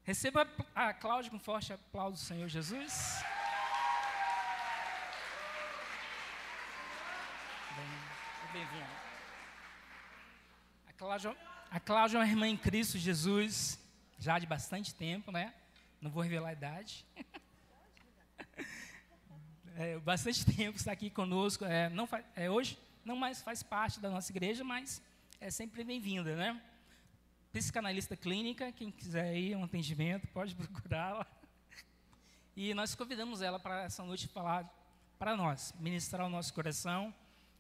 Receba a Cláudia com um forte aplauso do Senhor Jesus. Bem-vinda. A Cláudia é uma irmã em Cristo Jesus, já de bastante tempo, né? Não vou revelar a idade. Bastante tempo está aqui conosco. Hoje não mais faz parte da nossa igreja, mas é sempre bem-vinda, né? Psicanalista clínica, quem quiser ir a um atendimento, pode procurá-la. E nós convidamos ela para essa noite falar para nós, ministrar o nosso coração.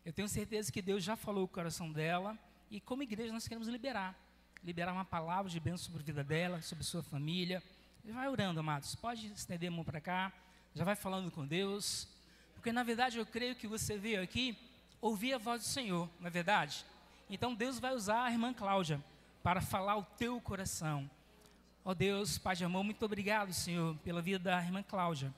Eu tenho certeza que Deus já falou o coração dela, e como igreja nós queremos liberar uma palavra de bênção sobre a vida dela, sobre sua família. Vai orando, amados, pode estender a mão para cá, já vai falando com Deus, porque na verdade eu creio que você veio aqui ouvir a voz do Senhor, não é verdade? Então Deus vai usar a irmã Cláudia para falar o teu coração. Ó Deus, Pai de amor, muito obrigado, Senhor, pela vida da irmã Cláudia.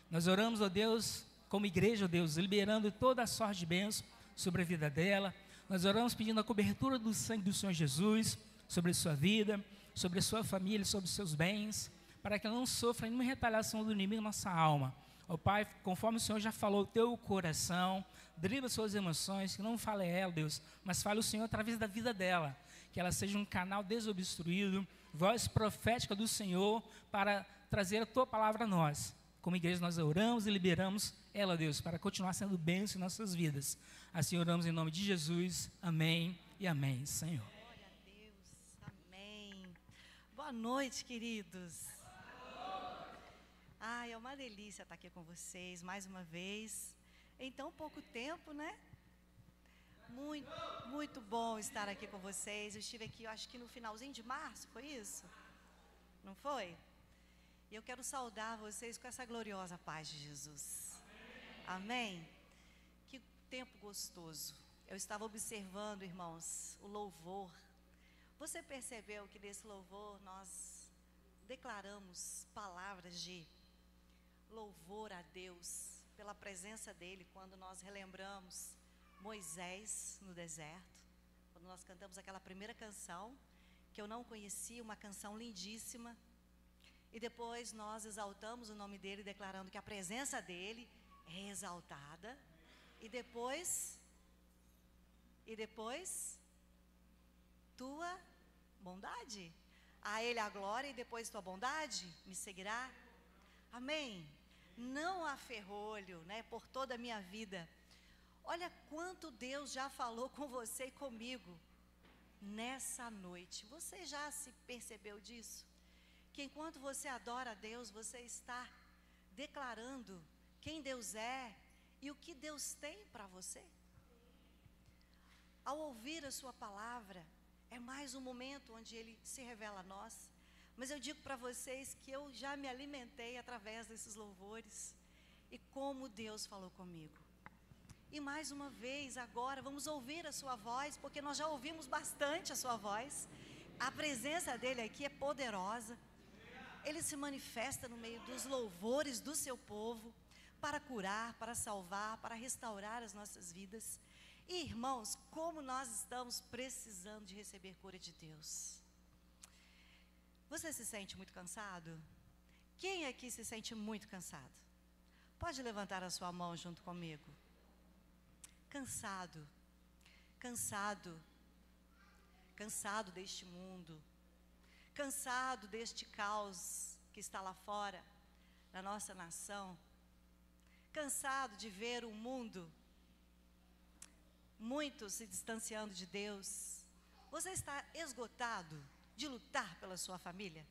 Nós oramos, ó Deus, como igreja, ó Deus, liberando toda a sorte de bênção sobre a vida dela. Nós oramos pedindo a cobertura do sangue do Senhor Jesus sobre a sua vida, sobre a sua família, sobre os seus bens, para que ela não sofra nenhuma retaliação do inimigo na nossa alma. Ó Pai, conforme o Senhor já falou, o teu coração, dribla suas emoções, que não fale ela, Deus, mas fale o Senhor através da vida dela, que ela seja um canal desobstruído, voz profética do Senhor, para trazer a tua palavra a nós. Como igreja nós oramos e liberamos ela, Deus, para continuar sendo bênção em nossas vidas. Assim oramos em nome de Jesus, amém e amém, Senhor. Glória a Deus, amém. Boa noite, queridos. Ai, é uma delícia estar aqui com vocês mais uma vez, em tão pouco tempo, né? Muito, muito bom estar aqui com vocês. Eu estive aqui, eu acho que no finalzinho de março, foi isso? Não foi? E eu quero saudar vocês com essa gloriosa paz de Jesus. Amém? Que tempo gostoso. Eu estava observando, irmãos, o louvor. Você percebeu que nesse louvor nós declaramos palavras de louvor a Deus pela presença dEle, quando nós relembramos Moisés no deserto, quando nós cantamos aquela primeira canção, que eu não conhecia, uma canção lindíssima, e depois nós exaltamos o nome dEle, declarando que a presença dEle é exaltada, e depois, tua bondade, a Ele a glória, e depois tua bondade me seguirá, amém? Não há ferrolho, né, por toda a minha vida. Olha quanto Deus já falou com você e comigo nessa noite. Você já se percebeu disso? Que enquanto você adora a Deus, você está declarando quem Deus é e o que Deus tem para você? Ao ouvir a sua palavra, é mais um momento onde Ele se revela a nós. Mas eu digo para vocês que eu já me alimentei através desses louvores e como Deus falou comigo. E mais uma vez, agora, vamos ouvir a sua voz, porque nós já ouvimos bastante a sua voz. A presença dEle aqui é poderosa. Ele se manifesta no meio dos louvores do seu povo, para curar, para salvar, para restaurar as nossas vidas. E, irmãos, como nós estamos precisando de receber cura de Deus. Você se sente muito cansado? Quem aqui se sente muito cansado? Pode levantar a sua mão junto comigo. Cansado, cansado deste mundo, cansado deste caos que está lá fora, na nossa nação, cansado de ver o mundo, muitos se distanciando de Deus. Você está esgotado de lutar pela sua família?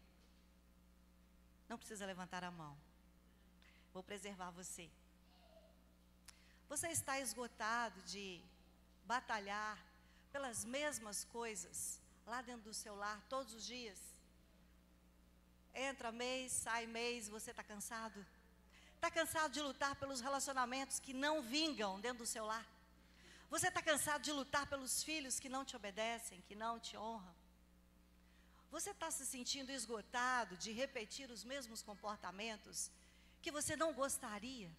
Não precisa levantar a mão, vou preservar você. Você está esgotado de batalhar pelas mesmas coisas lá dentro do seu lar todos os dias? Entra mês, sai mês, você está cansado? Está cansado de lutar pelos relacionamentos que não vingam dentro do seu lar? Você está cansado de lutar pelos filhos que não te obedecem, que não te honram? Você está se sentindo esgotado de repetir os mesmos comportamentos que você não gostaria?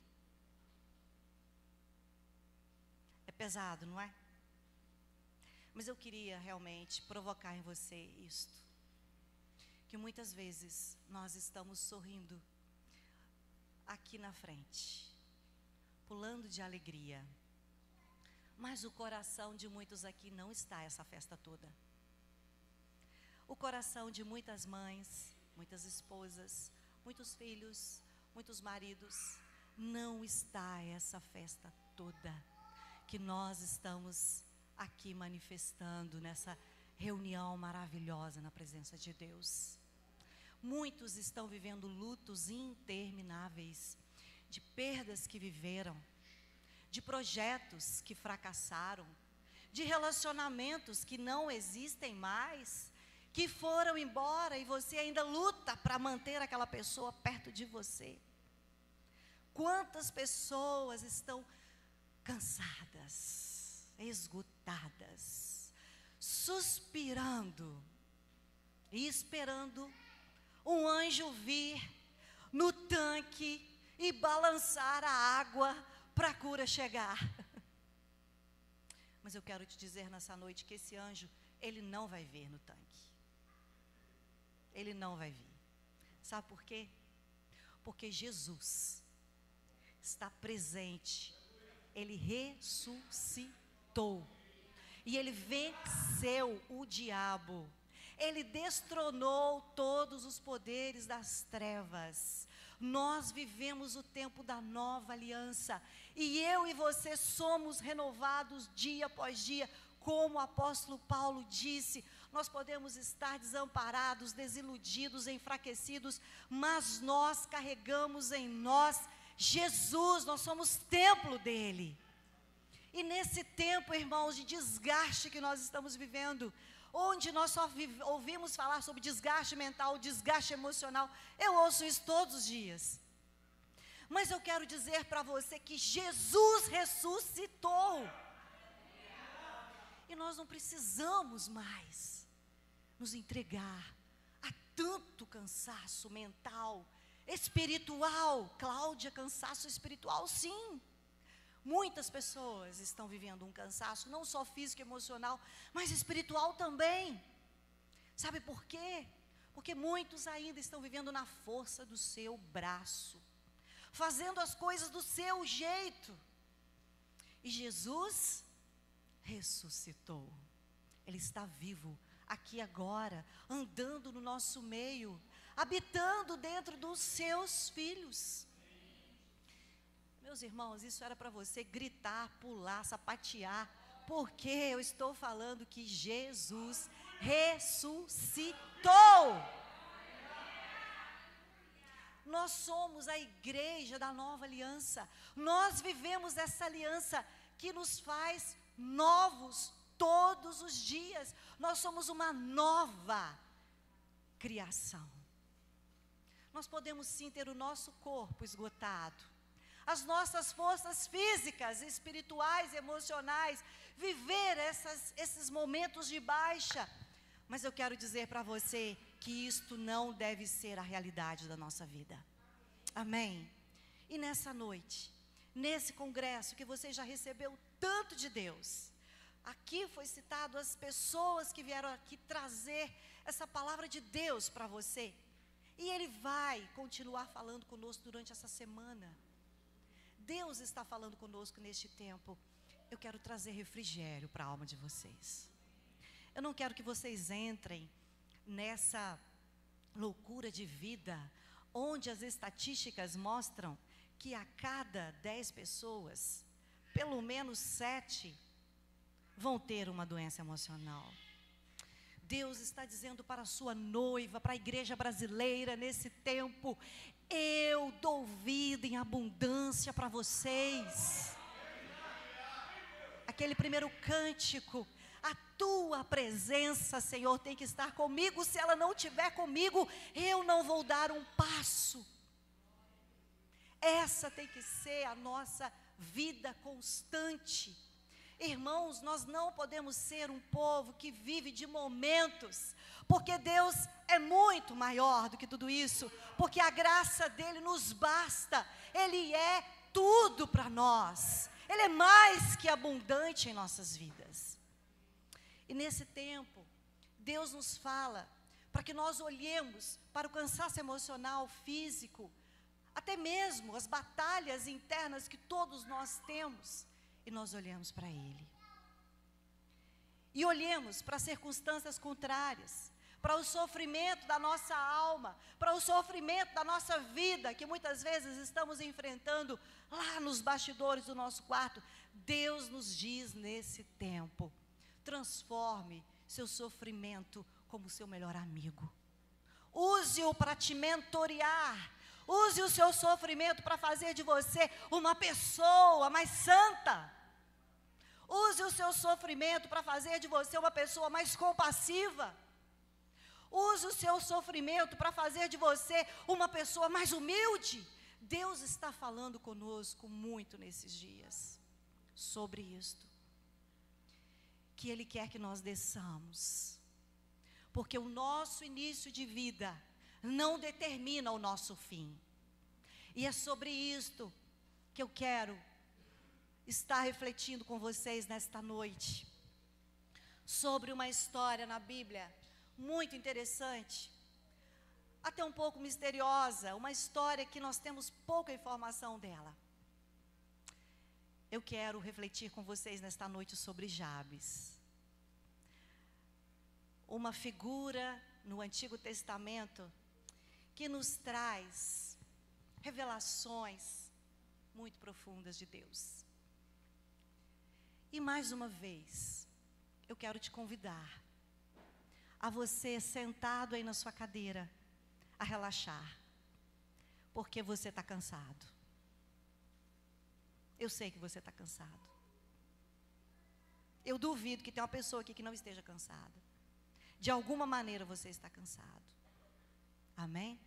É pesado, não é? Mas eu queria realmente provocar em você isto. que muitas vezes nós estamos sorrindo aqui na frente, pulando de alegria, mas o coração de muitos aqui não está essa festa toda. O coração de muitas mães, muitas esposas, muitos filhos, muitos maridos, não está essa festa toda que nós estamos aqui manifestando nessa reunião maravilhosa na presença de Deus. Muitos estão vivendo lutos intermináveis, de perdas que viveram, de projetos que fracassaram, de relacionamentos que não existem mais, que foram embora e você ainda luta para manter aquela pessoa perto de você. Quantas pessoas estão cansadas, esgotadas, suspirando e esperando um anjo vir no tanque e balançar a água para a cura chegar. Mas eu quero te dizer nessa noite que esse anjo, ele não vai vir no tanque. Ele não vai vir. Sabe por quê? Porque Jesus está presente. Ele ressuscitou. E ele venceu o diabo. Ele destronou todos os poderes das trevas. Nós vivemos o tempo da nova aliança. E eu e você somos renovados dia após dia. Como o apóstolo Paulo disse, nós podemos estar desamparados, desiludidos, enfraquecidos, mas nós carregamos em nós Jesus, nós somos templo dele. E nesse tempo, irmãos, de desgaste que nós estamos vivendo, onde nós só ouvimos falar sobre desgaste mental, desgaste emocional, eu ouço isso todos os dias. Mas eu quero dizer para você que Jesus ressuscitou. E nós não precisamos mais nos entregar a tanto cansaço mental, espiritual. Cláudia, cansaço espiritual, sim. Muitas pessoas estão vivendo um cansaço, não só físico e emocional, mas espiritual também. Sabe por quê? Porque muitos ainda estão vivendo na força do seu braço, fazendo as coisas do seu jeito. E Jesus ressuscitou. Ele está vivo aqui agora, andando no nosso meio, habitando dentro dos seus filhos. Meus irmãos, isso era para você gritar, pular, sapatear, porque eu estou falando que Jesus ressuscitou. Nós somos a igreja da nova aliança. Nós vivemos essa aliança que nos faz novos todos os dias. Nós somos uma nova criação. Nós podemos sim ter o nosso corpo esgotado, as nossas forças físicas, espirituais, emocionais, viver esses momentos de baixa. Mas eu quero dizer para você que isto não deve ser a realidade da nossa vida. Amém? E nessa noite, nesse congresso que você já recebeu tanto de Deus, aqui foi citado as pessoas que vieram aqui trazer essa palavra de Deus para você. E Ele vai continuar falando conosco durante essa semana. Deus está falando conosco neste tempo. Eu quero trazer refrigério para a alma de vocês. Eu não quero que vocês entrem nessa loucura de vida, onde as estatísticas mostram que a cada 10 pessoas, pelo menos 7 vão ter uma doença emocional. Deus está dizendo para a sua noiva, para a igreja brasileira nesse tempo: eu dou vida em abundância para vocês. Aquele primeiro cântico: a tua presença, Senhor, tem que estar comigo. Se ela não estiver comigo, eu não vou dar um passo. Essa tem que ser a nossa vida constante. Irmãos, nós não podemos ser um povo que vive de momentos, porque Deus é muito maior do que tudo isso, porque a graça dele nos basta. Ele é tudo para nós. Ele é mais que abundante em nossas vidas. E nesse tempo, Deus nos fala para que nós olhemos para o cansaço emocional, físico, até mesmo as batalhas internas que todos nós temos, e nós olhamos para Ele. E olhemos para as circunstâncias contrárias, para o sofrimento da nossa alma, para o sofrimento da nossa vida, que muitas vezes estamos enfrentando lá nos bastidores do nosso quarto. Deus nos diz nesse tempo: transforme seu sofrimento como seu melhor amigo. Use-o para te mentorear. Use o seu sofrimento para fazer de você uma pessoa mais santa. Use o seu sofrimento para fazer de você uma pessoa mais compassiva. Use o seu sofrimento para fazer de você uma pessoa mais humilde. Deus está falando conosco muito nesses dias sobre isto. Que Ele quer que nós desçamos. Porque o nosso início de vida não determina o nosso fim. E é sobre isto que eu quero estar refletindo com vocês nesta noite. Sobre uma história na Bíblia muito interessante, até um pouco misteriosa, uma história que nós temos pouca informação dela. Eu quero refletir com vocês nesta noite sobre Jabes. Uma figura no Antigo Testamento que nos traz revelações muito profundas de Deus. E mais uma vez, eu quero te convidar a você, sentado aí na sua cadeira, a relaxar, porque você está cansado. Eu sei que você está cansado. Eu duvido que tenha uma pessoa aqui que não esteja cansada. De alguma maneira você está cansado. Amém?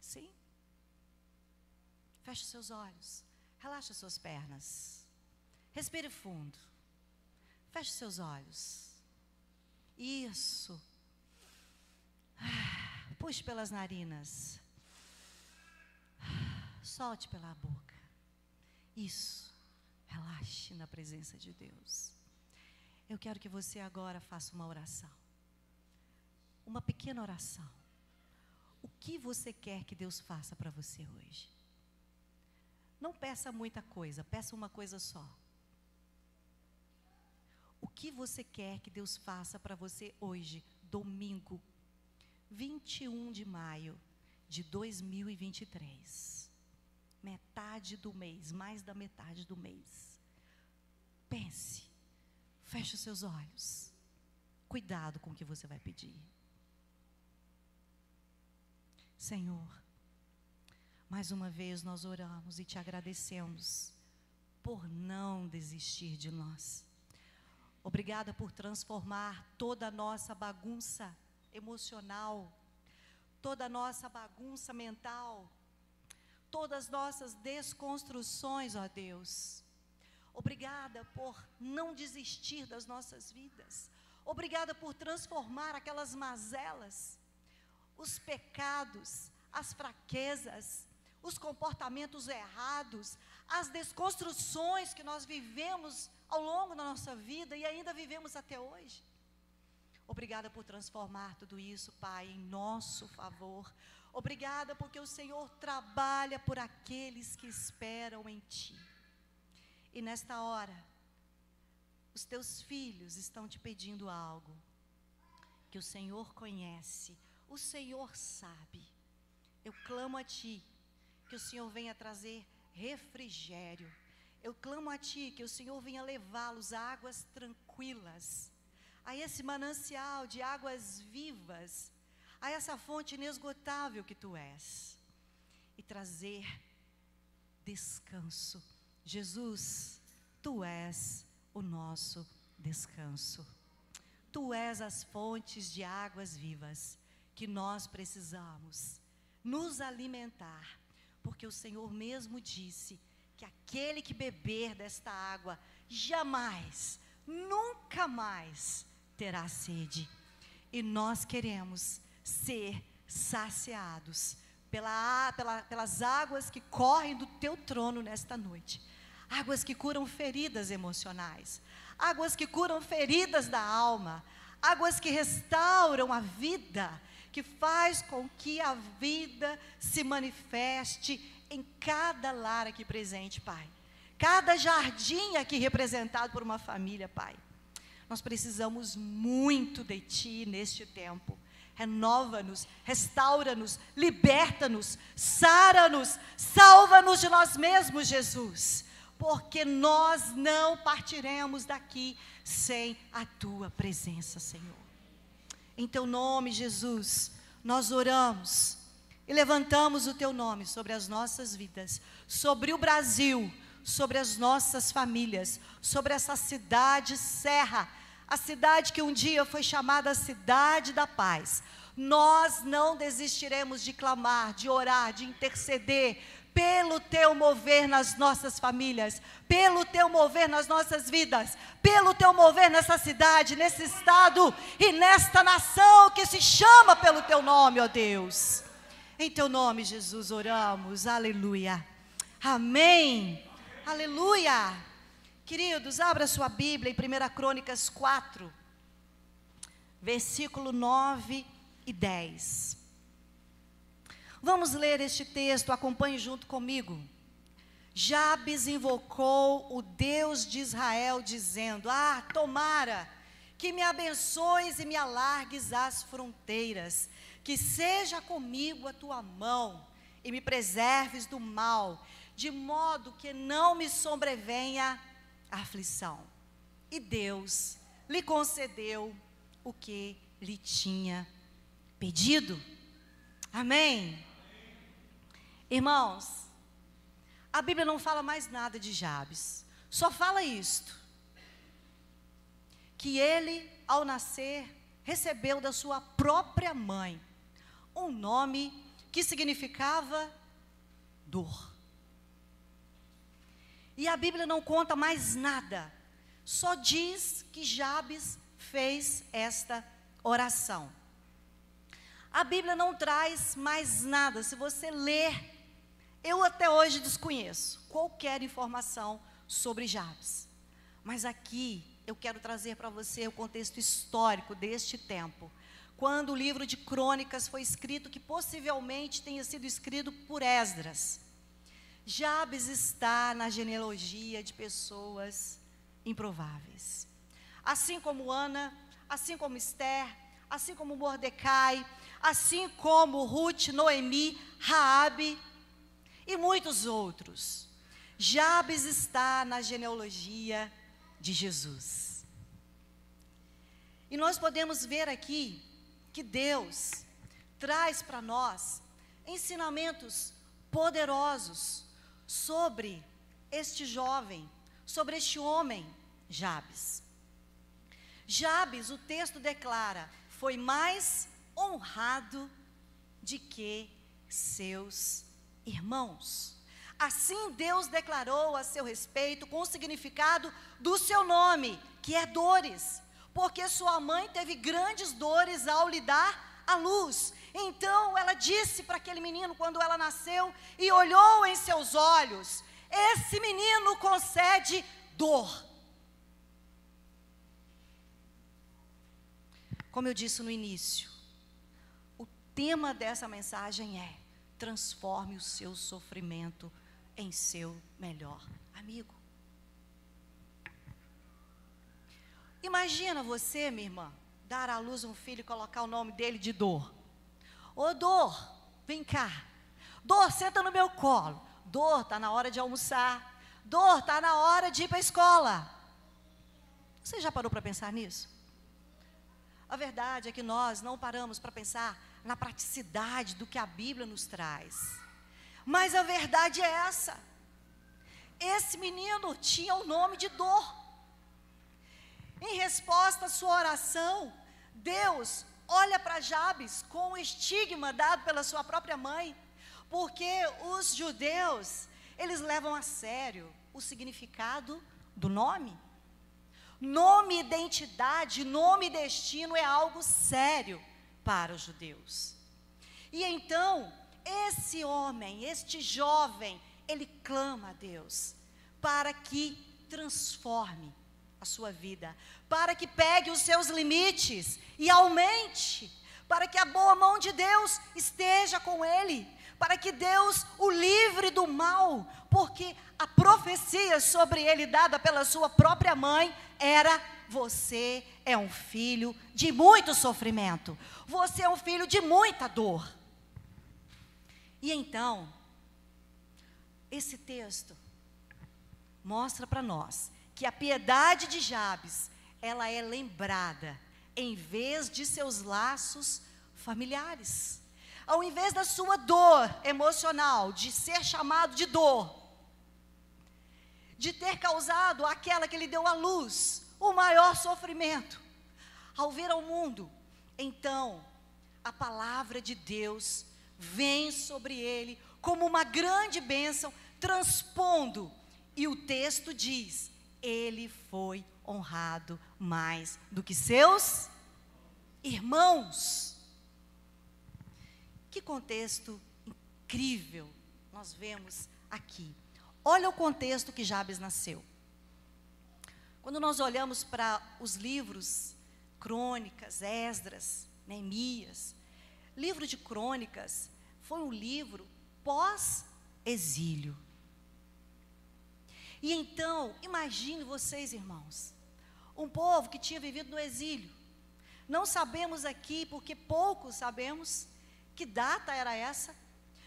Sim? Feche seus olhos. Relaxa suas pernas. Respire fundo. Feche seus olhos. Isso. Puxe pelas narinas. Solte pela boca. Isso. Relaxe na presença de Deus. Eu quero que você agora faça uma oração. Uma pequena oração. O que você quer que Deus faça para você hoje? Não peça muita coisa, peça uma coisa só. O que você quer que Deus faça para você hoje, domingo, 21 de maio de 2023? Metade do mês, mais da metade do mês. Pense, feche os seus olhos. Cuidado com o que você vai pedir. Senhor, mais uma vez nós oramos e te agradecemos por não desistir de nós. Obrigada por transformar toda a nossa bagunça emocional, toda a nossa bagunça mental, todas as nossas desconstruções, ó Deus. Obrigada por não desistir das nossas vidas. Obrigada por transformar aquelas mazelas, os pecados, as fraquezas, os comportamentos errados, as desconstruções que nós vivemos ao longo da nossa vida e ainda vivemos até hoje. Obrigada por transformar tudo isso, Pai, em nosso favor. Obrigada porque o Senhor trabalha por aqueles que esperam em Ti. E nesta hora, os Teus filhos estão te pedindo algo que o Senhor conhece, o Senhor sabe. Eu clamo a Ti que o Senhor venha trazer refrigério. Eu clamo a Ti que o Senhor venha levá-los a águas tranquilas, a esse manancial de águas vivas, a essa fonte inesgotável que Tu és, e trazer descanso. Jesus, Tu és o nosso descanso. Tu és as fontes de águas vivas que nós precisamos nos alimentar, porque o Senhor mesmo disse que aquele que beber desta água jamais, nunca mais terá sede. E nós queremos ser saciados pelas águas que correm do Teu trono nesta noite. Águas que curam feridas emocionais, águas que curam feridas da alma, águas que restauram a vida, que faz com que a vida se manifeste em cada lar aqui presente, Pai. Cada jardim aqui representado por uma família, Pai. Nós precisamos muito de Ti neste tempo. Renova-nos, restaura-nos, liberta-nos, sara-nos, salva-nos de nós mesmos, Jesus. Porque nós não partiremos daqui sem a Tua presença, Senhor. Em Teu nome, Jesus, nós oramos e levantamos o Teu nome sobre as nossas vidas, sobre o Brasil, sobre as nossas famílias, sobre essa cidade Serra, a cidade que um dia foi chamada Cidade da Paz. Nós não desistiremos de clamar, de orar, de interceder pelo Teu mover nas nossas famílias, pelo Teu mover nas nossas vidas, pelo Teu mover nessa cidade, nesse estado e nesta nação que se chama pelo Teu nome, ó Deus. Em Teu nome, Jesus, oramos, aleluia, amém, aleluia. Queridos, abra sua Bíblia em 1 Crônicas 4, versículo 9 e 10. Vamos ler este texto, acompanhe junto comigo. Jabes invocou o Deus de Israel, dizendo: tomara que me abençoes e me alargues as fronteiras, que seja comigo a tua mão, e me preserves do mal, de modo que não me sobrevenha a aflição. E Deus lhe concedeu o que lhe tinha pedido. Amém? Irmãos, a Bíblia não fala mais nada de Jabes, só fala isto: que ele, ao nascer, recebeu da sua própria mãe um nome que significava dor. E a Bíblia não conta mais nada, só diz que Jabes fez esta oração. A Bíblia não traz mais nada. Se você ler, eu até hoje desconheço qualquer informação sobre Jabes. Mas aqui eu quero trazer para você o contexto histórico deste tempo, quando o livro de Crônicas foi escrito, que possivelmente tenha sido escrito por Esdras. Jabes está na genealogia de pessoas improváveis. Assim como Ana, assim como Esther, assim como Mordecai, assim como Ruth, Noemi, Raabe e muitos outros. Jabes está na genealogia de Jesus. E nós podemos ver aqui que Deus traz para nós ensinamentos poderosos sobre este jovem, sobre este homem, Jabes. Jabes, o texto declara, foi mais honrado de que seus irmãos. Assim Deus declarou a seu respeito com o significado do seu nome, que é dores, porque sua mãe teve grandes dores ao lhe dar à luz. Então ela disse para aquele menino, quando ela nasceu, e olhou em seus olhos: esse menino concede dor. Como eu disse no início, o tema dessa mensagem é: transforme o seu sofrimento em seu melhor amigo. Imagina você, minha irmã, dar à luz um filho e colocar o nome dele de Dor. Ô Dor, vem cá. Dor, senta no meu colo. Dor, está na hora de almoçar. Dor, está na hora de ir para a escola. Você já parou para pensar nisso? A verdade é que nós não paramos para pensar na praticidade do que a Bíblia nos traz. Mas a verdade é essa: esse menino tinha o nome de Dor. Em resposta à sua oração, Deus olha para Jabes com o estigma dado pela sua própria mãe, porque os judeus, eles levam a sério o significado do nome. Nome, identidade, nome e destino é algo sério para os judeus. E então, esse homem, este jovem, ele clama a Deus para que transforme a sua vida, para que pegue os seus limites e aumente, para que a boa mão de Deus esteja com ele, para que Deus o livre do mal, porque a profecia sobre ele dada pela sua própria mãe era: você é um filho de muito sofrimento, você é um filho de muita dor. E então, esse texto mostra para nós que a piedade de Jabes, ela é lembrada em vez de seus laços familiares. Ao invés da sua dor emocional, de ser chamado de dor, de ter causado àquela que lhe deu a luz o maior sofrimento, ao vir ao mundo, então, a palavra de Deus vem sobre ele como uma grande bênção, transpondo, e o texto diz: ele foi honrado mais do que seus irmãos. Que contexto incrível nós vemos aqui. Olha o contexto que Jabes nasceu. Quando nós olhamos para os livros, Crônicas, Esdras, Neemias, livro de Crônicas foi um livro pós-exílio. E então, imagine vocês, irmãos, um povo que tinha vivido no exílio. Não sabemos aqui, porque poucos sabemos que data era essa,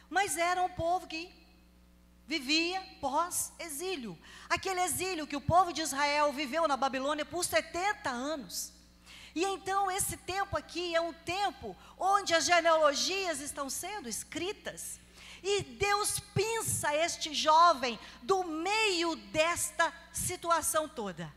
mas era um povo que vivia pós-exílio. Aquele exílio que o povo de Israel viveu na Babilônia por 70 anos. E então esse tempo aqui é um tempo onde as genealogias estão sendo escritas. E Deus pinça este jovem do meio desta situação toda.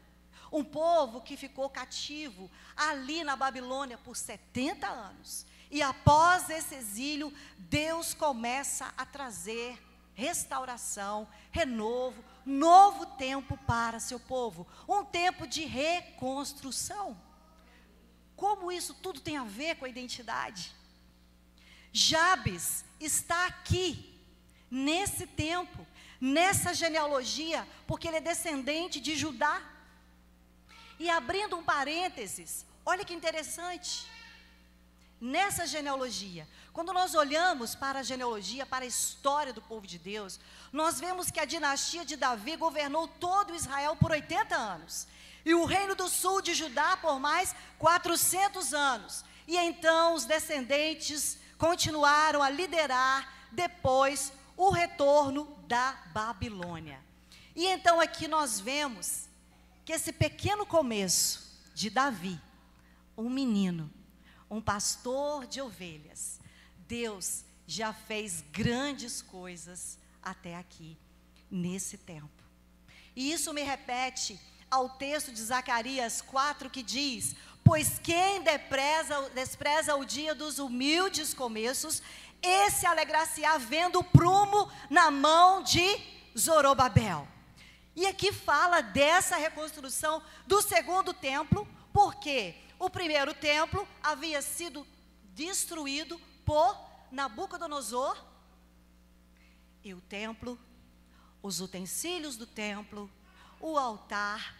Um povo que ficou cativo ali na Babilônia por 70 anos. E após esse exílio, Deus começa a trazer restauração, renovo, novo tempo para seu povo. Um tempo de reconstrução. Como isso tudo tem a ver com a identidade? Jabes está aqui, nesse tempo, nessa genealogia, porque ele é descendente de Judá. E abrindo um parênteses, olha que interessante, nessa genealogia, quando nós olhamos para a genealogia, para a história do povo de Deus, nós vemos que a dinastia de Davi governou todo Israel por 80 anos, e o reino do sul de Judá por mais 400 anos, e então os descendentes continuaram a liderar depois o retorno da Babilônia. E então aqui nós vemos que esse pequeno começo de Davi, um menino, um pastor de ovelhas, Deus já fez grandes coisas até aqui, nesse tempo. E isso me repete ao texto de Zacarias 4, que diz: pois quem despreza o dia dos humildes começos, esse alegrar-se-á vendo o prumo na mão de Zorobabel. E aqui fala dessa reconstrução do segundo templo, porque o primeiro templo havia sido destruído por Nabucodonosor, e o templo, os utensílios do templo, o altar,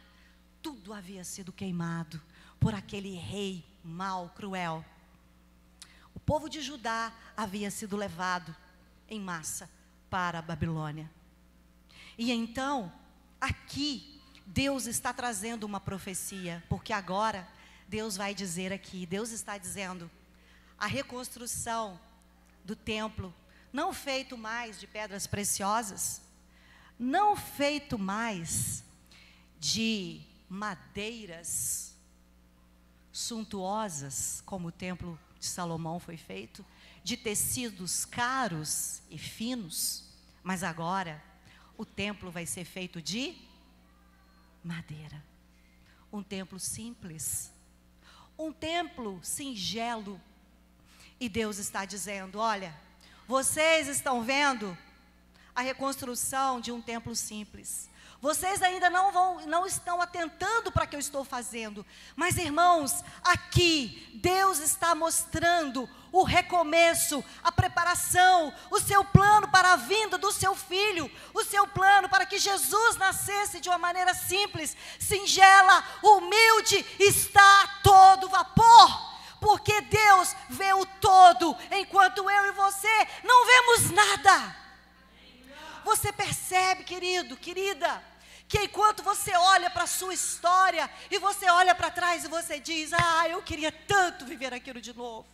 tudo havia sido queimado por aquele rei mau, cruel. O povo de Judá havia sido levado em massa para a Babilônia. E então, aqui, Deus está trazendo uma profecia, porque agora, Deus vai dizer aqui, Deus está dizendo, a reconstrução do templo, não feito mais de pedras preciosas, não feito mais de madeiras suntuosas, como o templo de Salomão foi feito, de tecidos caros e finos, mas agora o templo vai ser feito de madeira. Um templo simples, um templo singelo. E Deus está dizendo: olha, vocês estão vendo a reconstrução de um templo simples. Vocês ainda não estão atentando para o que eu estou fazendo. Mas, irmãos, aqui Deus está mostrando o recomeço, a preparação, o seu plano para a vinda do seu filho, o seu plano para que Jesus nascesse de uma maneira simples, singela, humilde, está a todo vapor. Porque Deus vê o todo, enquanto eu e você não vemos nada. Você percebe, querido, querida, que enquanto você olha para a sua história, e você olha para trás e você diz, eu queria tanto viver aquilo de novo.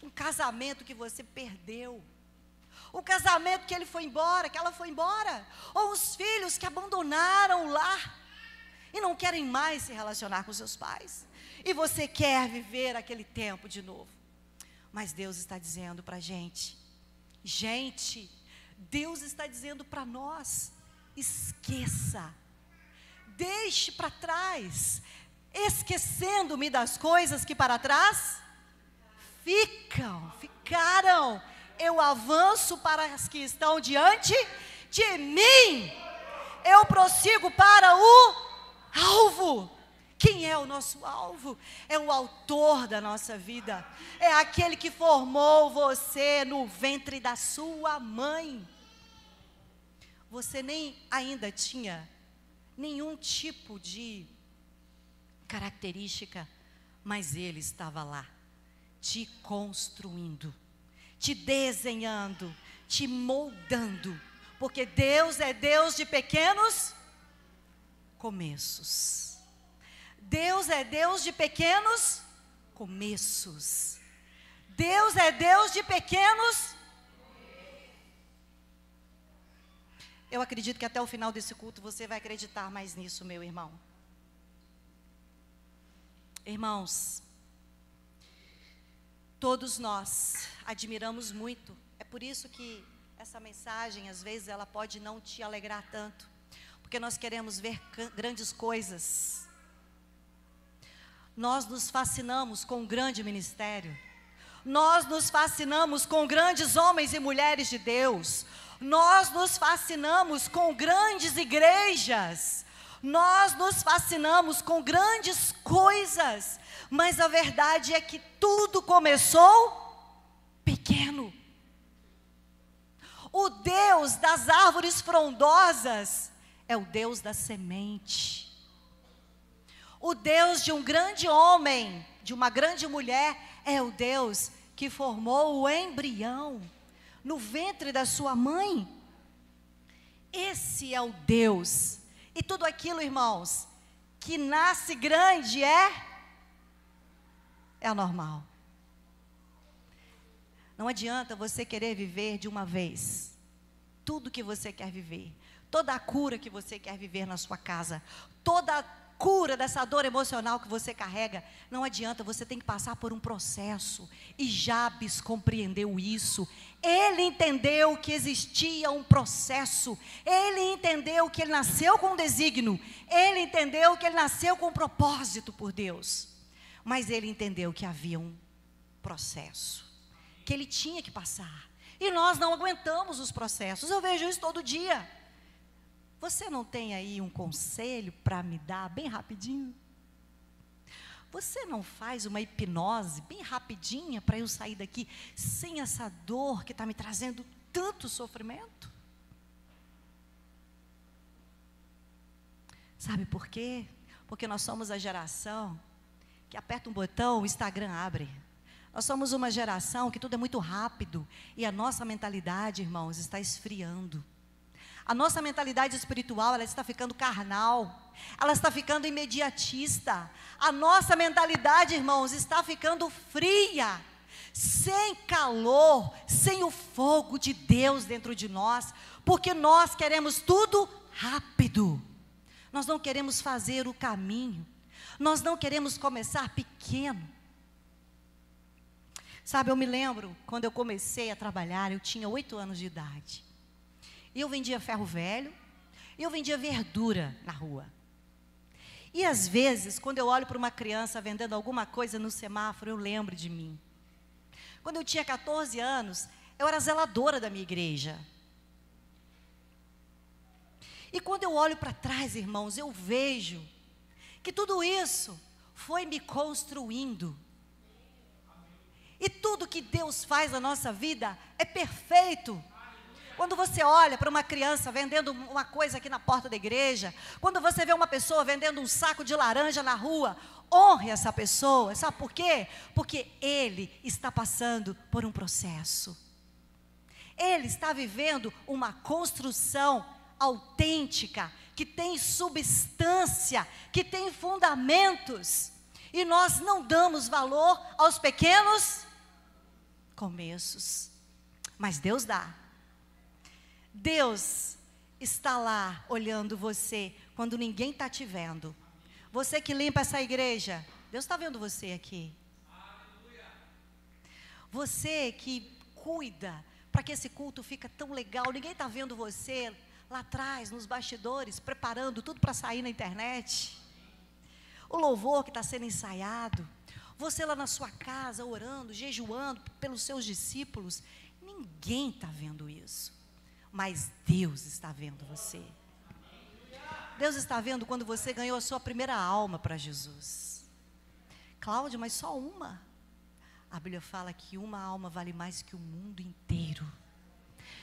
Um casamento que você perdeu, um casamento que ele foi embora, que ela foi embora, ou os filhos que abandonaram o lar, e não querem mais se relacionar com seus pais, e você quer viver aquele tempo de novo. Mas Deus está dizendo para a gente, Deus está dizendo para nós, esqueça, deixe para trás, esquecendo-me das coisas que para trás ficaram, eu avanço para as que estão diante de mim, eu prossigo para o alvo. Quem é o nosso alvo? É o autor da nossa vida, é aquele que formou você no ventre da sua mãe. Você nem ainda tinha nenhum tipo de característica, mas Ele estava lá, te construindo, te desenhando, te moldando, porque Deus é Deus de pequenos começos. Deus é Deus de pequenos começos. Deus é Deus de pequenos. Eu acredito que até o final desse culto você vai acreditar mais nisso, meu irmão. Irmãos, todos nós admiramos muito. É por isso que essa mensagem, às vezes, ela pode não te alegrar tanto. Porque nós queremos ver grandes coisas. Nós nos fascinamos com um grande ministério. Nós nos fascinamos com grandes homens e mulheres de Deus. Nós nos fascinamos com grandes igrejas. Nós nos fascinamos com grandes coisas. Mas a verdade é que tudo começou pequeno. O Deus das árvores frondosas é o Deus da semente. O Deus de um grande homem, de uma grande mulher, é o Deus que formou o embrião no ventre da sua mãe. Esse é o Deus. E tudo aquilo, irmãos, que nasce grande é anormal. Não adianta você querer viver de uma vez tudo que você quer viver, toda a cura que você quer viver na sua casa, toda a cura dessa dor emocional que você carrega. Não adianta, você tem que passar por um processo. E Jabes compreendeu isso. Ele entendeu que existia um processo. Ele entendeu que ele nasceu com um desígnio. Ele entendeu que ele nasceu com um propósito por Deus. Mas ele entendeu que havia um processo que ele tinha que passar. E nós não aguentamos os processos. Eu vejo isso todo dia. Você não tem aí um conselho para me dar bem rapidinho? Você não faz uma hipnose bem rapidinha para eu sair daqui sem essa dor que está me trazendo tanto sofrimento? Sabe por quê? Porque nós somos a geração que aperta um botão, o Instagram abre. Nós somos uma geração que tudo é muito rápido. E a nossa mentalidade, irmãos, está esfriando. A nossa mentalidade espiritual, ela está ficando carnal, ela está ficando imediatista. A nossa mentalidade, irmãos, está ficando fria, sem calor, sem o fogo de Deus dentro de nós, porque nós queremos tudo rápido. Nós não queremos fazer o caminho, nós não queremos começar pequeno. Sabe, eu me lembro, quando eu comecei a trabalhar, eu tinha 8 anos de idade. E eu vendia ferro velho, e eu vendia verdura na rua. E às vezes, quando eu olho para uma criança vendendo alguma coisa no semáforo, eu lembro de mim. Quando eu tinha 14 anos, eu era zeladora da minha igreja. E quando eu olho para trás, irmãos, eu vejo que tudo isso foi me construindo. E tudo que Deus faz na nossa vida é perfeito. Quando você olha para uma criança vendendo uma coisa aqui na porta da igreja, quando você vê uma pessoa vendendo um saco de laranja na rua, honre essa pessoa. Sabe por quê? Porque ele está passando por um processo. Ele está vivendo uma construção autêntica, que tem substância, que tem fundamentos. E nós não damos valor aos pequenos começos. Mas Deus dá. Deus está lá olhando você quando ninguém está te vendo. Você que limpa essa igreja, Deus está vendo você aqui. Você que cuida para que esse culto fique tão legal, ninguém está vendo você lá atrás, nos bastidores, preparando tudo para sair na internet. O louvor que está sendo ensaiado, você lá na sua casa orando, jejuando pelos seus discípulos, ninguém está vendo isso. Mas Deus está vendo você. Deus está vendo quando você ganhou a sua primeira alma para Jesus. Cláudia, mas só uma? A Bíblia fala que uma alma vale mais que o mundo inteiro.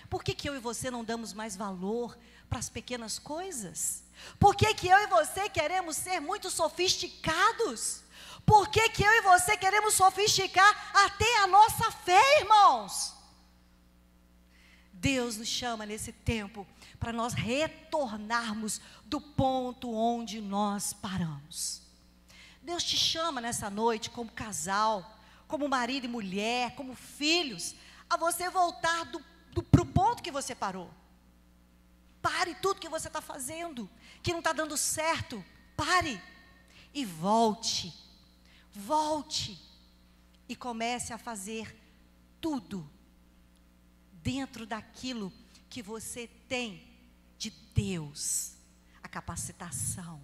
Por que eu e você não damos mais valor para as pequenas coisas? Por que eu e você queremos ser muito sofisticados? Por que eu e você queremos sofisticar até a nossa fé, irmãos? Deus nos chama nesse tempo para nós retornarmos do ponto onde nós paramos. Deus te chama nessa noite como casal, como marido e mulher, como filhos, a você voltar para o ponto que você parou. Pare tudo que você está fazendo, que não está dando certo. Pare e volte. Volte e comece a fazer tudo dentro daquilo que você tem de Deus. A capacitação,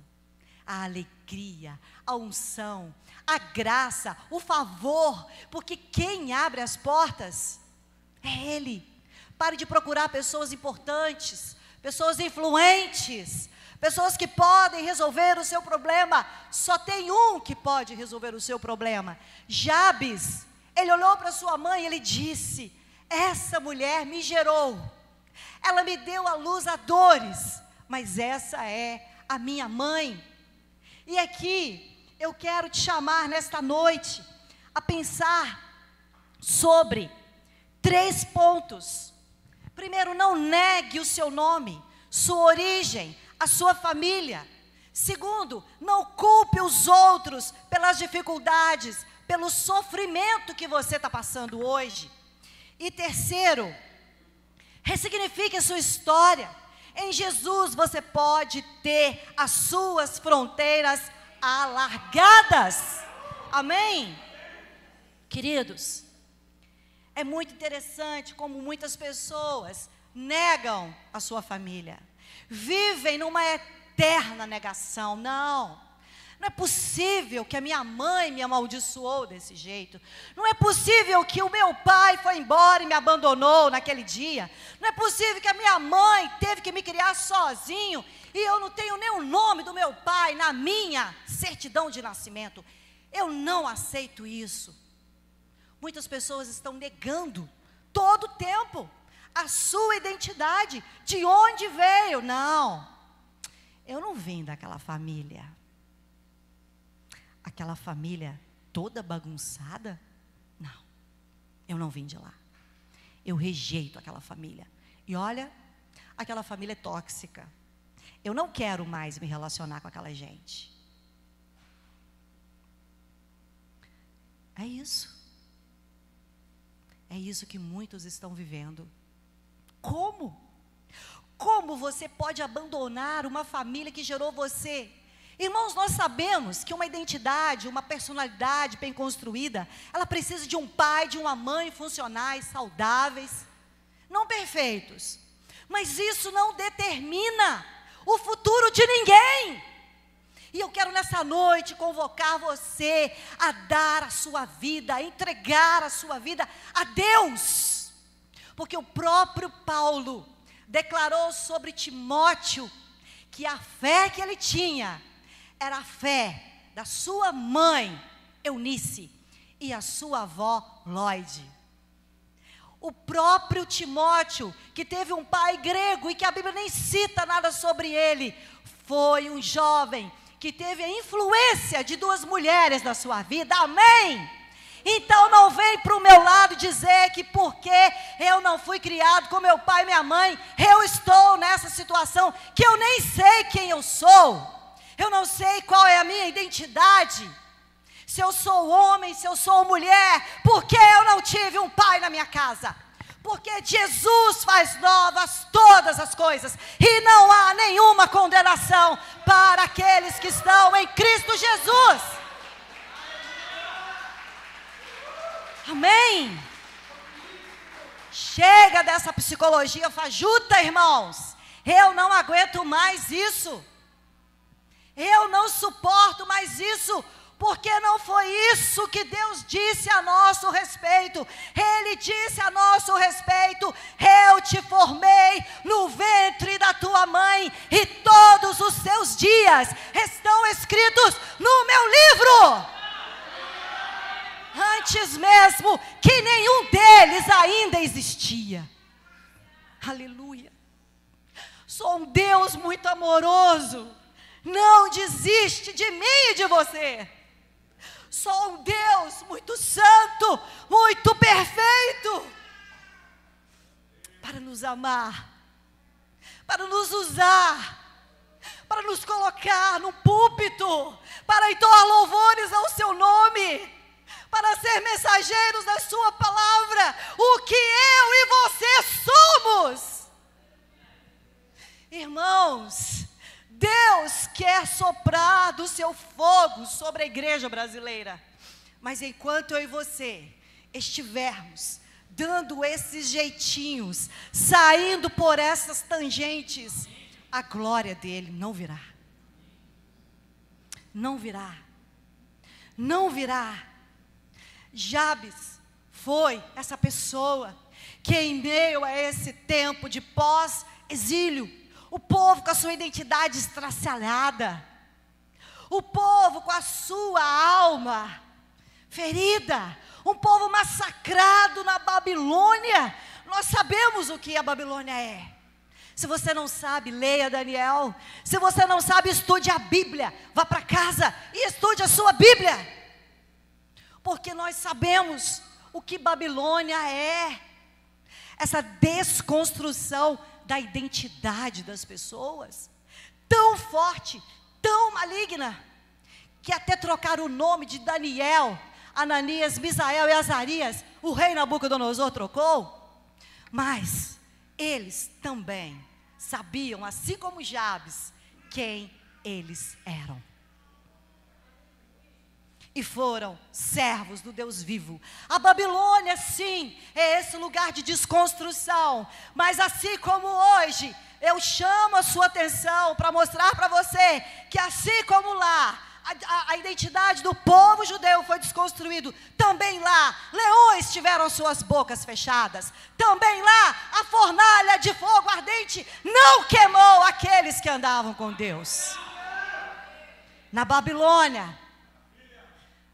a alegria, a unção, a graça, o favor, porque quem abre as portas é Ele. Pare de procurar pessoas importantes, pessoas influentes, pessoas que podem resolver o seu problema. Só tem um que pode resolver o seu problema. Jabes, ele olhou para sua mãe e ele disse: essa mulher me gerou, ela me deu à luz a dores, mas essa é a minha mãe. E aqui eu quero te chamar nesta noite a pensar sobre 3 pontos. Primeiro, não negue o seu nome, sua origem, a sua família. Segundo, não culpe os outros pelas dificuldades, pelo sofrimento que você está passando hoje. E terceiro, ressignifique a sua história. Em Jesus você pode ter as suas fronteiras alargadas. Amém? Queridos, é muito interessante como muitas pessoas negam a sua família. Vivem numa eterna negação. Não é possível que a minha mãe me amaldiçoou desse jeito. Não é possível que o meu pai foi embora e me abandonou naquele dia. Não é possível que a minha mãe teve que me criar sozinho e eu não tenho nem o nome do meu pai na minha certidão de nascimento. Eu não aceito isso. Muitas pessoas estão negando todo o tempo a sua identidade, de onde veio. Não, eu não vim daquela família. Aquela família toda bagunçada? Não, eu não vim de lá. Eu rejeito aquela família. E olha, aquela família é tóxica. Eu não quero mais me relacionar com aquela gente. É isso. É isso que muitos estão vivendo. Como? Como você pode abandonar uma família que gerou você? Irmãos, nós sabemos que uma identidade, uma personalidade bem construída, ela precisa de um pai, de uma mãe funcionais, saudáveis, não perfeitos. Mas isso não determina o futuro de ninguém. E eu quero nessa noite convocar você a dar a sua vida, a entregar a sua vida a Deus. Porque o próprio Paulo declarou sobre Timóteo que a fé que ele tinha era a fé da sua mãe, Eunice, e a sua avó, Lóide. O próprio Timóteo, que teve um pai grego e que a Bíblia nem cita nada sobre ele, foi um jovem que teve a influência de duas mulheres na sua vida. Amém? Então não vem para o meu lado dizer que porque eu não fui criado com meu pai e minha mãe, eu estou nessa situação que eu nem sei quem eu sou. Eu não sei qual é a minha identidade. Se eu sou homem, se eu sou mulher, porque eu não tive um pai na minha casa. Porque Jesus faz novas todas as coisas. E não há nenhuma condenação para aqueles que estão em Cristo Jesus. Amém? Chega dessa psicologia fajuta, irmãos. Eu não aguento mais isso. Eu não suporto mais isso. Porque não foi isso que Deus disse a nosso respeito. Ele disse a nosso respeito: eu te formei no ventre da tua mãe, e todos os seus dias estão escritos no meu livro. Antes mesmo que nenhum deles ainda existia. Aleluia. Sou um Deus muito amoroso. Não desiste de mim e de você. Sou um Deus muito santo, muito perfeito, para nos amar, para nos usar, para nos colocar no púlpito, para entoar louvores ao seu nome, para ser mensageiros da sua palavra, o que eu e você somos. Irmãos, Deus quer soprar do seu fogo sobre a igreja brasileira. Mas enquanto eu e você estivermos dando esses jeitinhos, saindo por essas tangentes, a glória dele não virá. Não virá. Não virá. Jabes foi essa pessoa que, em meio a esse tempo de pós-exílio, o povo com a sua identidade estraçalhada, o povo com a sua alma ferida, um povo massacrado na Babilônia. Nós sabemos o que a Babilônia é. Se você não sabe, leia Daniel. Se você não sabe, estude a Bíblia. Vá para casa e estude a sua Bíblia. Porque nós sabemos o que Babilônia é. Essa desconstrução da identidade das pessoas, tão forte, tão maligna, que até trocaram o nome de Daniel, Ananias, Misael e Azarias, o rei Nabucodonosor trocou. Mas eles também sabiam, assim como Jabes, quem eles eram. E foram servos do Deus vivo. A Babilônia, sim, é esse lugar de desconstrução. Mas assim como hoje, eu chamo a sua atenção para mostrar para você que assim como lá, a identidade do povo judeu foi desconstruído, também lá, leões tiveram suas bocas fechadas. Também lá, a fornalha de fogo ardente não queimou aqueles que andavam com Deus. Na Babilônia,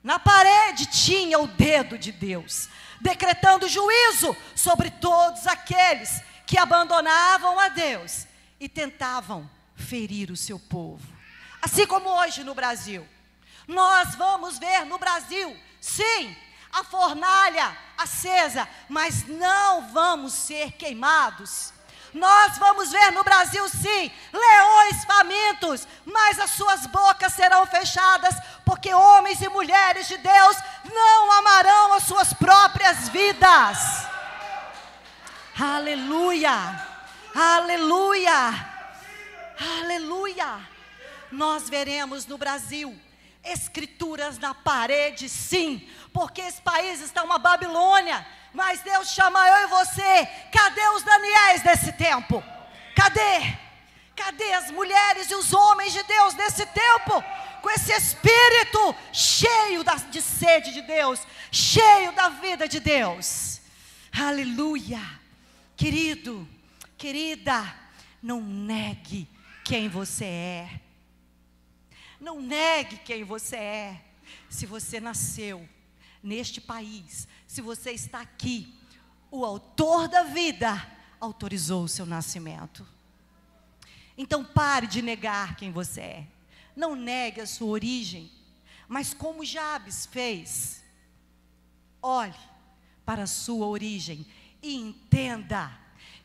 na parede tinha o dedo de Deus, decretando juízo sobre todos aqueles que abandonavam a Deus e tentavam ferir o seu povo. Assim como hoje no Brasil, nós vamos ver no Brasil, sim, a fornalha acesa, mas não vamos ser queimados. Nós vamos ver no Brasil, sim, leões famintos, mas as suas bocas serão fechadas, porque homens e mulheres de Deus não amarão as suas próprias vidas. Aleluia, aleluia, aleluia. Nós veremos no Brasil escrituras na parede, sim, porque esse país está uma Babilônia. Mas Deus chama eu e você. Cadê os Daniéis desse tempo? Cadê? Cadê as mulheres e os homens de Deus desse tempo? Com esse espírito cheio de sede de Deus, cheio da vida de Deus. Aleluia. Querido, querida, não negue quem você é. Não negue quem você é. Se você nasceu neste país, se você está aqui, o autor da vida autorizou o seu nascimento. Então pare de negar quem você é. Não negue a sua origem, mas como Jabes fez, olhe para a sua origem e entenda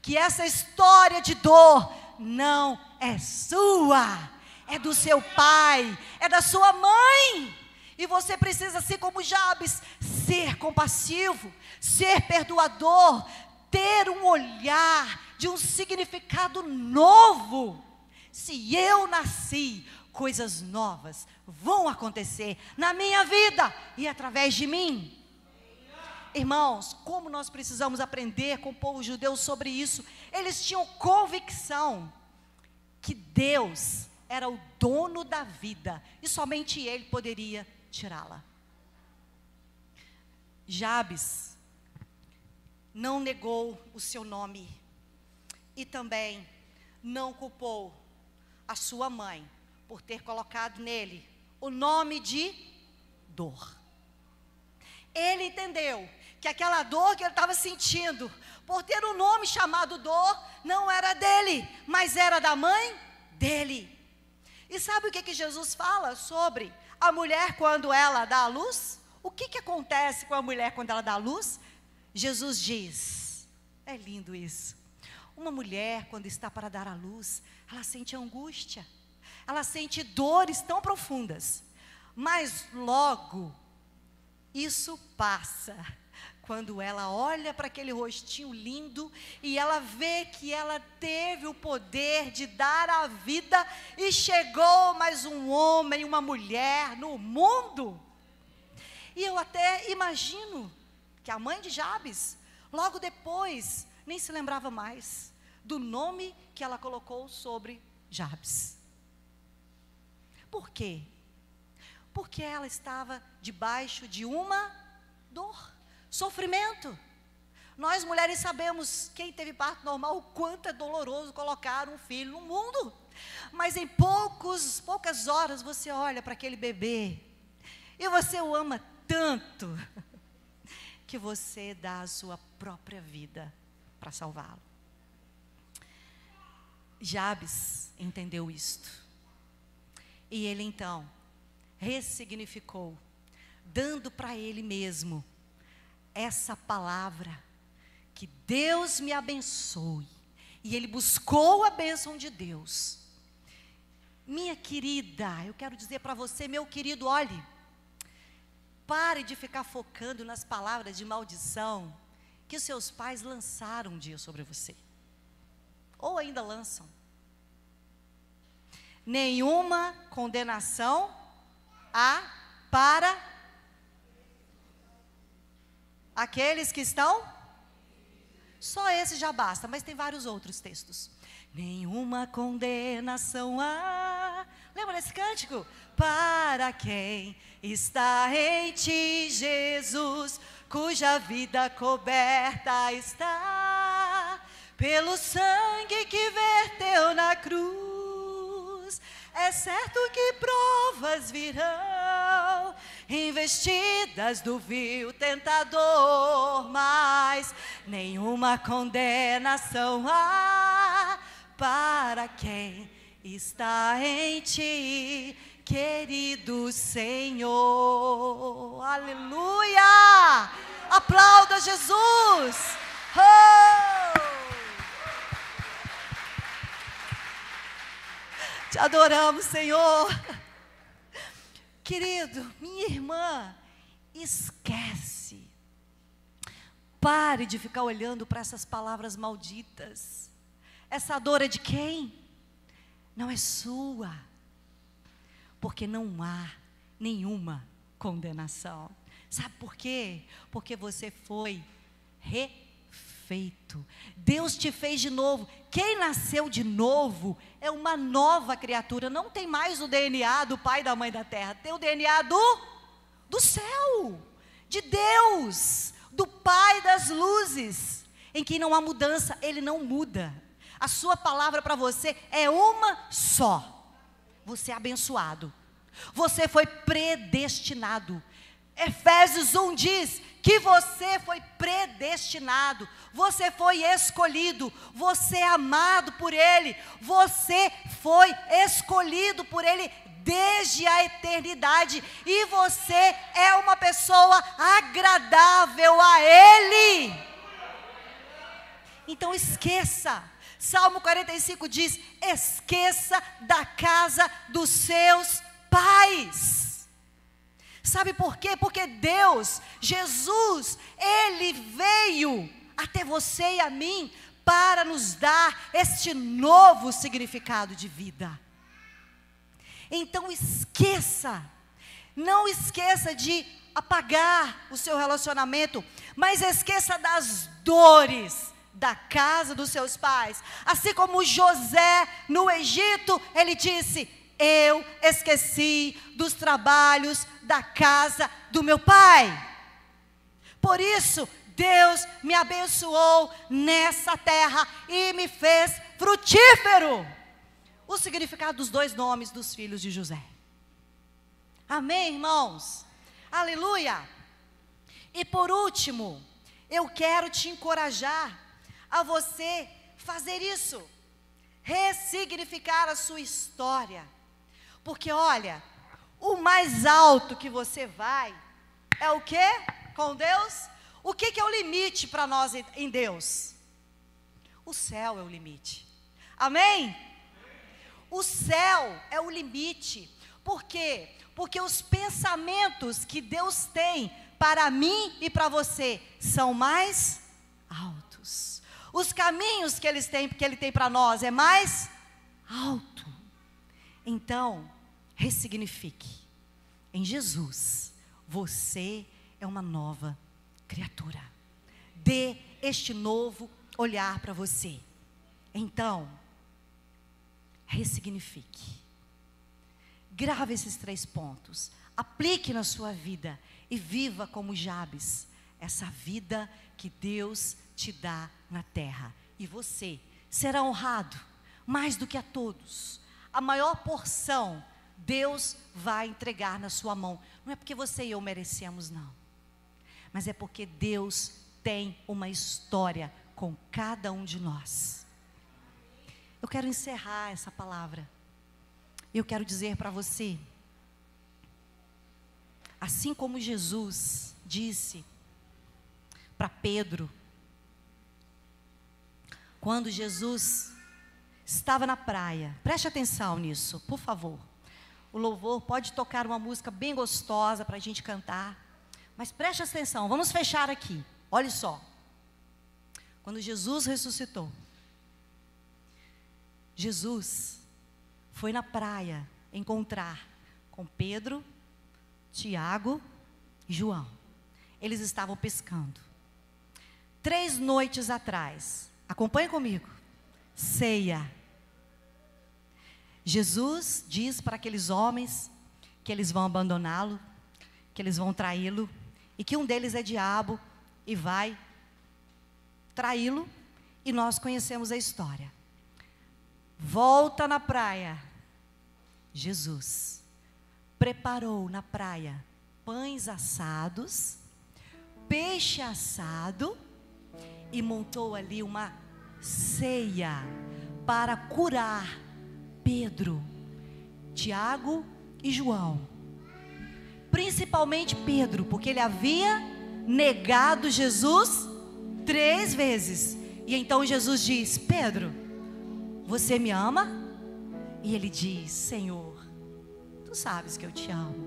que essa história de dor não é sua, é do seu pai, é da sua mãe. E você precisa ser como Jabes, ser compassivo, ser perdoador, ter um olhar de um significado novo. Se eu nasci, coisas novas vão acontecer na minha vida e através de mim. Irmãos, como nós precisamos aprender com o povo judeu sobre isso. Eles tinham convicção que Deus era o dono da vida e somente Ele poderia tirá-la. Jabes não negou o seu nome e também não culpou a sua mãe por ter colocado nele o nome de dor. Ele entendeu que aquela dor que ele estava sentindo, por ter um nome chamado dor, não era dele, mas era da mãe dele. E sabe o que Jesus fala sobre a mulher quando ela dá a luz? O que acontece com a mulher quando ela dá a luz? Jesus diz, é lindo isso. Uma mulher, quando está para dar a luz, ela sente angústia, ela sente dores tão profundas, mas logo isso passa, quando ela olha para aquele rostinho lindo e ela vê que ela teve o poder de dar a vida e chegou mais um homem e uma mulher no mundo. E eu até imagino que a mãe de Jabes, logo depois, nem se lembrava mais do nome que ela colocou sobre Jabes. Por quê? Porque ela estava debaixo de uma dor, sofrimento. Nós mulheres sabemos, quem teve parto normal, o quanto é doloroso colocar um filho no mundo. Mas em poucas horas você olha para aquele bebê e você o ama tanto que você dá a sua própria vida para salvá-lo. Jabes entendeu isto. E ele então ressignificou, dando para ele mesmo essa palavra, que Deus me abençoe. E ele buscou a bênção de Deus. Minha querida, eu quero dizer para você, meu querido, olhe, pare de ficar focando nas palavras de maldição que os seus pais lançaram um dia sobre você, ou ainda lançam. Nenhuma condenação há para aqueles que estão, só esse já basta, mas tem vários outros textos. Nenhuma condenação há, lembra desse cântico? Para quem está em ti, Jesus, cuja vida coberta está pelo sangue que verteu na cruz. É certo que provas virão, investidas do vil tentador, mas nenhuma condenação há para quem está em ti, querido Senhor. Aleluia! Aplauda Jesus! Oh! Te adoramos, Senhor. Querido, minha irmã, esquece. Pare de ficar olhando para essas palavras malditas. Essa dor é de quem? Não é sua. Porque não há nenhuma condenação. Sabe por quê? Porque você foi refeito. Deus te fez de novo. Quem nasceu de novo é uma nova criatura. Não tem mais o DNA do pai e da mãe da terra. Tem o DNA do céu, de Deus, do Pai das luzes, em que não há mudança. Ele não muda. A sua palavra para você é uma só. Você é abençoado. Você foi predestinado. Efésios 1 diz que você foi predestinado, você foi escolhido, você é amado por Ele, você foi escolhido por Ele desde a eternidade, e você é uma pessoa agradável a Ele. Então esqueça, Salmo 45 diz, esqueça da casa dos seus pais. Sabe por quê? Porque Deus, Jesus, Ele veio até você e a mim para nos dar este novo significado de vida. Então esqueça, não esqueça de apagar o seu relacionamento, mas esqueça das dores da casa dos seus pais. Assim como José no Egito, ele disse, eu esqueci dos trabalhos da casa do meu pai. Por isso, Deus me abençoou nessa terra e me fez frutífero. O significado dos dois nomes dos filhos de José. Amém, irmãos? Aleluia! E por último, eu quero te encorajar a você fazer isso. Ressignificar a sua história. Porque olha, o mais alto que você vai é o quê? Com Deus? O que é o limite para nós em Deus? O céu é o limite. Amém? O céu é o limite. Por quê? Porque os pensamentos que Deus tem para mim e para você são mais altos. Os caminhos que Ele tem para nós é mais alto. Então, ressignifique. Em Jesus, você é uma nova criatura. Dê este novo olhar para você. Então, ressignifique. Grave esses 3 pontos. Aplique na sua vida e viva como Jabes, essa vida que Deus te dá na terra. E você será honrado mais do que a todos. A maior porção Deus vai entregar na sua mão. Não é porque você e eu merecemos, não. Mas é porque Deus tem uma história com cada um de nós. Eu quero encerrar essa palavra. Eu quero dizer para você, assim como Jesus disse para Pedro, quando Jesus estava na praia, preste atenção nisso, por favor. O louvor pode tocar uma música bem gostosa para a gente cantar, mas preste atenção, vamos fechar aqui, olha só. Quando Jesus ressuscitou, Jesus foi na praia encontrar com Pedro, Tiago e João. Eles estavam pescando. 3 noites atrás, acompanhe comigo, ceia. Jesus diz para aqueles homens que eles vão abandoná-lo, que eles vão traí-lo, e que um deles é diabo e vai traí-lo, e nós conhecemos a história. Volta na praia, Jesus preparou na praia pães assados, peixe assado, e montou ali uma ceia para curar Pedro, Tiago e João. Principalmente Pedro, porque ele havia negado Jesus 3 vezes. E então Jesus diz: Pedro, você me ama? E ele diz: Senhor, tu sabes que eu te amo.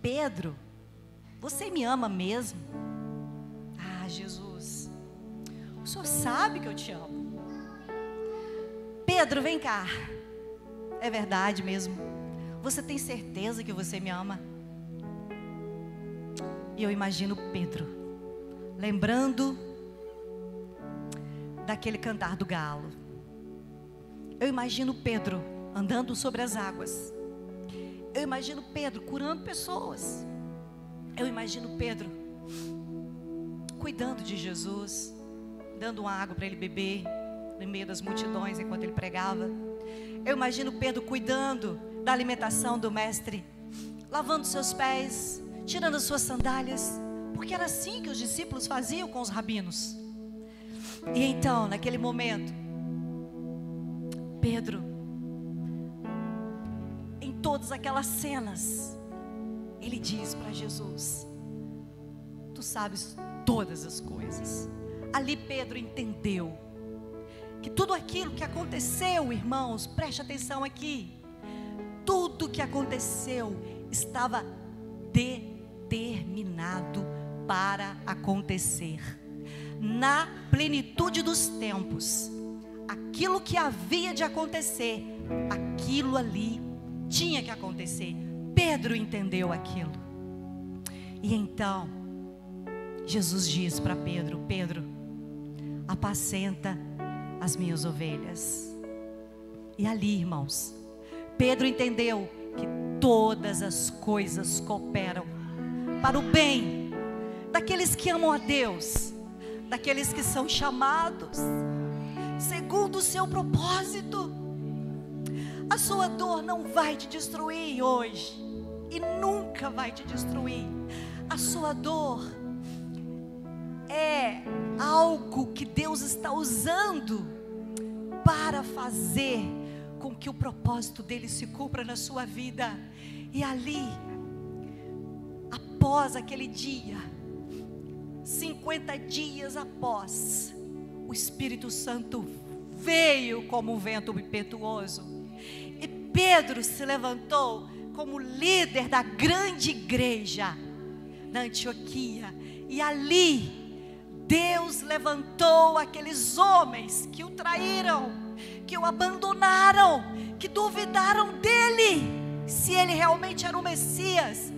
Pedro, você me ama mesmo? Ah, Jesus, o Senhor sabe que eu te amo. Pedro, vem cá. É verdade mesmo? Você tem certeza que você me ama? E eu imagino Pedro lembrando daquele cantar do galo. Eu imagino Pedro andando sobre as águas. Eu imagino Pedro curando pessoas. Eu imagino Pedro cuidando de Jesus, dando uma água para ele beber. no meio das multidões enquanto ele pregava. Eu imagino Pedro cuidando da alimentação do mestre, lavando seus pés, tirando as suas sandálias, porque era assim que os discípulos faziam com os rabinos. E então, naquele momento, Pedro, em todas aquelas cenas, ele diz para Jesus: tu sabes todas as coisas. Ali Pedro entendeu que tudo aquilo que aconteceu, irmãos, preste atenção aqui, tudo que aconteceu estava determinado para acontecer. Na plenitude dos tempos, aquilo que havia de acontecer, aquilo ali tinha que acontecer. Pedro entendeu aquilo. E então Jesus diz para Pedro: Pedro, apacenta as minhas ovelhas. E ali, irmãos, Pedro entendeu que todas as coisas cooperam para o bem daqueles que amam a Deus, daqueles que são chamados segundo o seu propósito. A sua dor não vai te destruir hoje e nunca vai te destruir. A sua dor é algo que Deus está usando para fazer com que o propósito dele se cumpra na sua vida. E ali, após aquele dia, 50 dias após, o Espírito Santo veio como um vento impetuoso, e Pedro se levantou como líder da grande igreja na Antioquia. E ali Deus levantou aqueles homens que o traíram, que o abandonaram, que duvidaram dele, se ele realmente era o Messias.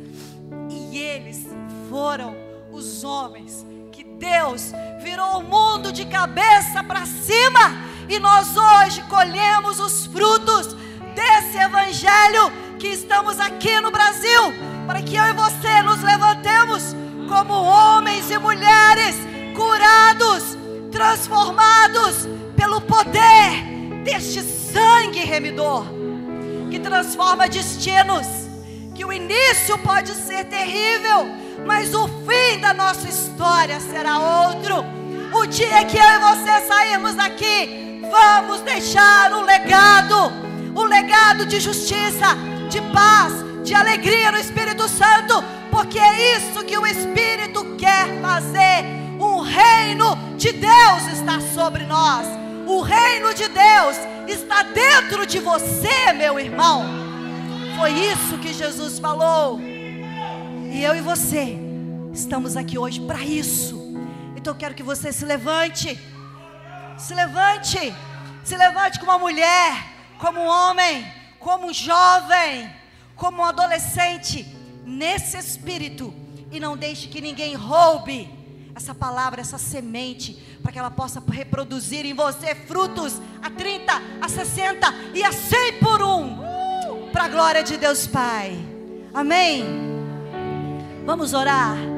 E eles foram os homens que Deus virou o mundo de cabeça para cima. E nós hoje colhemos os frutos desse evangelho que estamos aqui no Brasil, para que eu e você nos levantemos como homens e mulheres curados, transformados pelo poder deste sangue remidor, que transforma destinos. Que o início pode ser terrível, mas o fim da nossa história será outro. O dia que eu e você sairmos daqui, vamos deixar um legado de justiça, de paz, de alegria no Espírito Santo, porque é isso que o Espírito quer fazer. O reino de Deus está sobre nós. O reino de Deus está dentro de você, meu irmão. Foi isso que Jesus falou. E eu e você estamos aqui hoje para isso. Então eu quero que você se levante. Se levante. Se levante como uma mulher, como um homem, como um jovem, como um adolescente, nesse espírito. E não deixe que ninguém roube essa palavra, essa semente, para que ela possa reproduzir em você frutos a 30, a 60 e a 100 por um, para a glória de Deus Pai. Amém? Vamos orar.